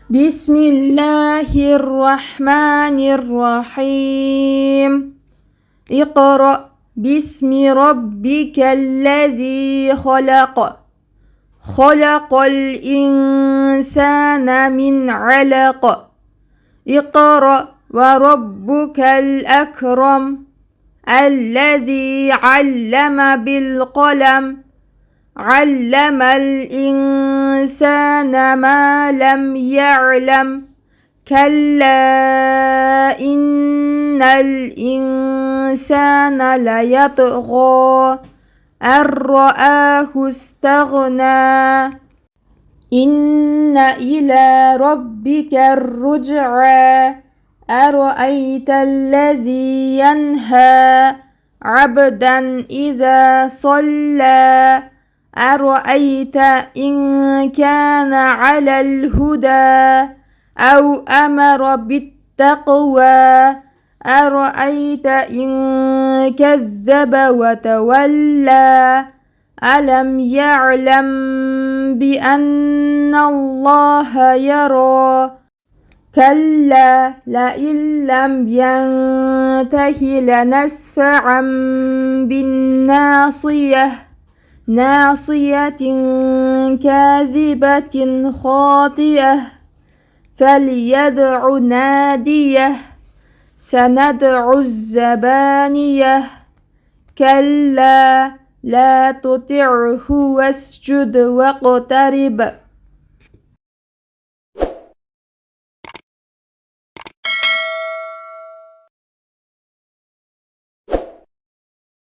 بسم الله الرحمن الرحيم. اقرأ باسم ربك الذي خلق. خلق الإنسان من علق. اقرأ وربك الأكرم الذي علم بالقلم علم الإنسان ما لم يعلم كلا إن الإنسان ليطغى أن رآه استغنى إن إلى ربك الرجعى أرأيت الذي ينهى عبدا إذا صلى أرأيت إن كان على الهدى أو أمر بالتقوى أرأيت إن كذب وتولى ألم يعلم بأن الله يرى كلا لئن لم ينته لنسفعا بالناصية ناصية كاذبة خاطئة فليدع ناديه سندع الزبانية كلا لا تطعه واسجد واقترب